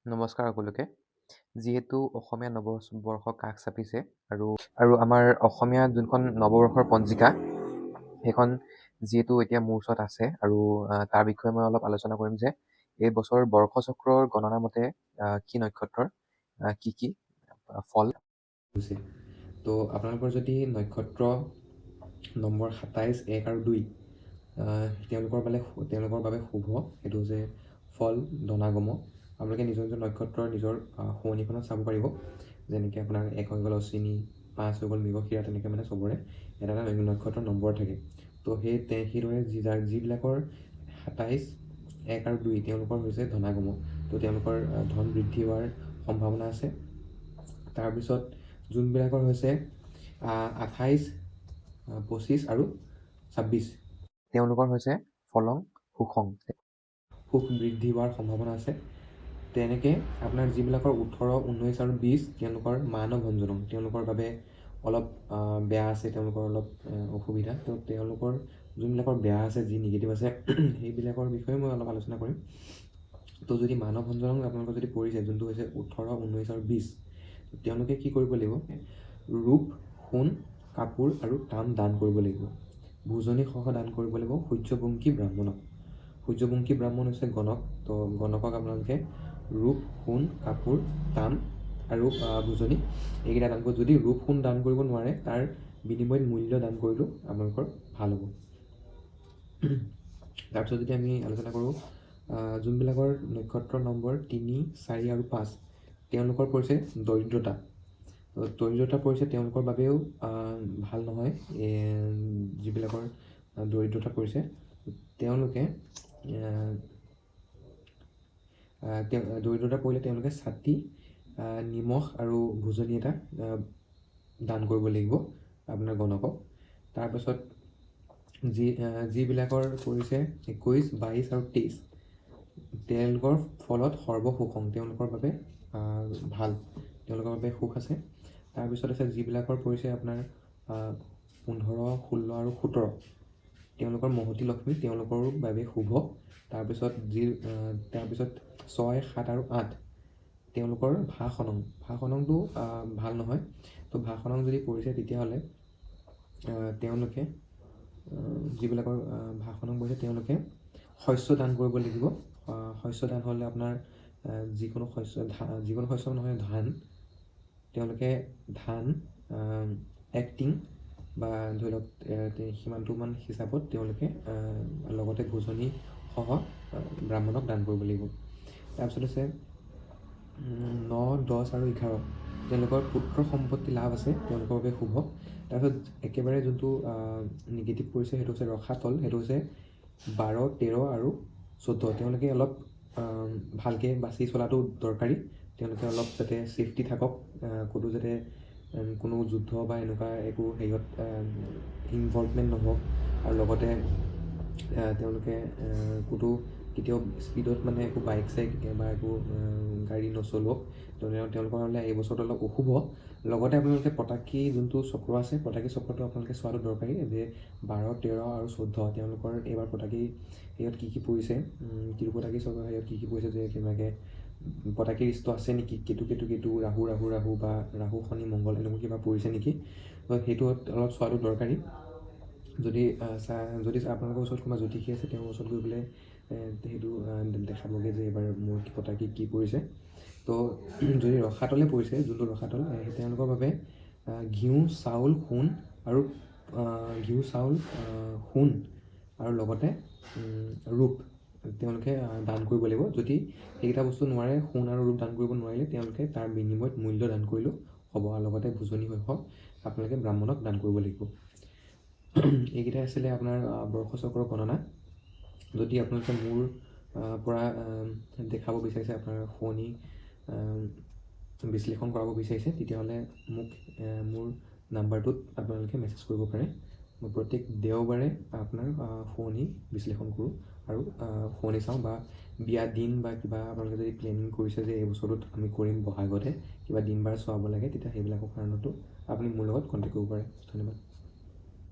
নমস্কাৰ সকলোকে। যিহেতু অসমীয়া নৱবৰ্ষ কাষ চাপিছে আৰু আমাৰ অসমীয়া যোনখন নৱবৰ্ষৰ পঞ্জিকা সেইখন যিহেতু এতিয়া মোৰ ওচৰত আছে আৰু তাৰ বিষয়ে মই অলপ আলোচনা কৰিম যে এই বছৰ বৰ্ষচক্ৰৰ গণনা মতে কি নক্ষত্ৰৰ কি ফল হৈছে। তো আপোনালোকৰ যদি নক্ষত্ৰ নম্বৰ ২৭, ১ আৰু ২ তেওঁলোকৰ বাবে শুভ, সেইটো হৈছে ফল ধনাগম। আপোনালোকে নিজৰ নিজৰ নক্ষত্ৰৰ নিজৰ শুৱনিখনত চাব পাৰিব। যেনেকৈ আপোনাৰ ১ হৈ গ'ল অশ্বিনী, ৫ হৈ গ'ল মৃগশিৰা, তেনেকৈ মানে চবৰে এটা এটা নক্ষত্ৰৰ নম্বৰ থাকে। তো সেইদৰে যিবিলাকৰ ২৭, ১ আৰু ২ তেওঁলোকৰ হৈছে ধনাগম। তো তেওঁলোকৰ ধন বৃদ্ধি হোৱাৰ সম্ভাৱনা আছে। তাৰপিছত যোনবিলাকৰ হৈছে ২৮, ২৫ আৰু ২৬ তেওঁলোকৰ হৈছে ফলং সুখং, সুখ বৃদ্ধি হোৱাৰ সম্ভাৱনা আছে। তেনেকৈ আপোনাৰ যিবিলাকৰ ১৮, ১৯ আৰু ২০ তেওঁলোকৰ মানভঞ্জনম, তেওঁলোকৰ বাবে অলপ বেয়া আছে, তেওঁলোকৰ অলপ অসুবিধা। তো তেওঁলোকৰ যোনবিলাকৰ বেয়া আছে, যি নিগেটিভ আছে সেইবিলাকৰ বিষয়ে মই অলপ আলোচনা কৰিম। তো যদি মানভঞ্জনম আপোনালোকৰ যদি পৰিছে, যোনটো হৈছে ১৮, ১৯ আৰু ২০, তেওঁলোকে কি কৰিব লাগিব? ৰূপ, সোণ, কাপোৰ আৰু তাম দান কৰিব লাগিব। ভোজনীসহ দান কৰিব লাগিব সূৰ্যবংশী ব্ৰাহ্মণক। সূৰ্যবংশী ব্ৰাহ্মণ হৈছে গণক। তো গণকক আপোনালোকে ৰূপ, সোণ, কাপোৰ, তাম আৰু ভোজনী এইকেইটা দান কৰিব। যদি ৰূপ, সোণ দান কৰিব নোৱাৰে, তাৰ বিনিময়ত মূল্য দান কৰিলেও আপোনালোকৰ ভাল হ'ব। তাৰপিছত যদি আমি আলোচনা কৰোঁ যোনবিলাকৰ নক্ষত্ৰ নম্বৰ ৩, ৪ আৰু ৫ তেওঁলোকৰ পৰিছে দৰিদ্ৰতা। দৰিদ্ৰতা পৰিছে তেওঁলোকৰ বাবেও ভাল নহয়। যিবিলাকৰ দৰিদ্ৰতা পৰিছে তেওঁলোকে দৰিদ্ৰতা পৰিলে তেওঁলোকে ছাতি, নিমখ আৰু ভোজনী এটা দান কৰিব লাগিব আপোনাৰ গণকক। তাৰপাছত যিবিলাকৰ পৰিছে ২১, ২২ আৰু ২৩ তেওঁলোকৰ ফলত সৰ্বসুখং, তেওঁলোকৰ বাবে ভাল, তেওঁলোকৰ বাবে সুখ আছে। তাৰপিছত আছে যিবিলাকৰ পৰিছে আপোনাৰ ১৫, ১৬ আৰু ১৭ তেওঁলোকৰ মহতী লক্ষ্মী, তেওঁলোকৰ বাবে শুভ। তাৰপিছত ৬, ৭ আৰু ৮ তেওঁলোকৰ ভাসনংটো ভাল নহয়। তো ভাসনং যদি পৰিছে তেতিয়াহ'লে তেওঁলোকে যিবিলাকৰ ভাসনং পৰিছে তেওঁলোকে শস্য দান কৰিব লাগিব। শস্য দান হ'লে আপোনাৰ যিকোনো শস্য নহয়, ধান, তেওঁলোকে ধান ১ টিং বা ধৰি লওক সিমানটোমান হিচাপত তেওঁলোকে লগতে ভোজনীসহ ব্ৰাহ্মণক দান কৰিব লাগিব। তাৰপিছত আছে ৯, ১০ আৰু ১১ তেওঁলোকৰ পুত্ৰ সম্পত্তি লাভ আছে, তেওঁলোকৰ বাবে শুভ। তাৰপিছত একেবাৰে যোনটো নিগেটিভ পৰিছে সেইটো হৈছে ৰসাতল, সেইটো হৈছে ১২, ১৩ আৰু ১৪ তেওঁলোকে অলপ ভালকৈ বাছি চলাটো দৰকাৰী। তেওঁলোকে অলপ যাতে ছেফটি থাকক, ক'তো যাতে কোনো যুদ্ধ বা এনেকুৱা একো হেৰিয়ত ইনভলভমেণ্ট নহওক। আৰু লগতে তেওঁলোকে ক'তো কেতিয়াও স্পীডত মানে একো বাইক চাইক বা একো গাড়ী নচলাওক। তেওঁলোকৰ হ'লে এই বছৰটো অলপ অশুভ। লগতে আপোনালোকে পতাকী যোনটো চক্ৰ আছে, পতাকী চক্ৰটো আপোনালোকে চোৱাটো দৰকাৰী যে ১২, ১৩ আৰু ১৪ তেওঁলোকৰ এইবাৰ পতাকী হেৰিয়ত কি পৰিছে, পতাকী চক্ৰ হেৰিয়ত কি পৰিছে, যে কেনেবাকৈ পতাকীৰ ৰিষ্ট আছে নেকি, কেতু ৰাহু বা ৰাহু শনি মংগল এনেকুৱা কিবা পৰিছে নেকি। তো সেইটো অলপ চোৱাটো দৰকাৰী। যদি আপোনালোকৰ ওচৰত কোনোবা জ্যোতিষী আছে, তেওঁৰ ওচৰত গৈ পেলাই সেইটো দেখাবগৈ যে এইবাৰ মোৰ পতাকী কি পৰিছে। তো যদি ৰসাতলে পৰিছে, যোনটো ৰসাতল তেওঁলোকৰ বাবে ঘিউ, চাউল, সোণ আৰু লগতে ৰূপ তেওঁলোকে দান কৰিব লাগিব। যদি সেইকেইটা বস্তু নোৱাৰে, সোণ আৰু ৰূপ দান কৰিব নোৱাৰিলে তেওঁলোকে তাৰ বিনিময়ত মূল্য দান কৰিলেও হ'ব। আৰু লগতে ভোজনীসহ আপোনালোকে ব্ৰাহ্মণক দান কৰিব লাগিব। এইকেইটাই আছিলে আপোনাৰ বৰ্ষচক্ৰৰ গণনা। যদি আপোনালোকে মোৰ পৰা দেখাব বিচাৰিছে, আপোনাৰ শুৱনি বিশ্লেষণ কৰাব বিচাৰিছে, তেতিয়াহ'লে মোক মোৰ নাম্বাৰটোত আপোনালোকে মেছেজ কৰিব পাৰে। মই প্ৰত্যেক দেওবাৰে আপোনাৰ শুৱনি বিশ্লেষণ কৰোঁ আৰু শুৱনি চাওঁ। বা বিয়া দিন বা কিবা আপোনালোকে যদি প্লেনিং কৰিছে যে এই বছৰটোত আমি কৰিম বহাগতে কিবা দিন বাৰ চোৱাব লাগে, তেতিয়া সেইবিলাকৰ কাৰণতো আপুনি মোৰ লগত কণ্টেক্ট কৰিব পাৰে। ধন্যবাদ।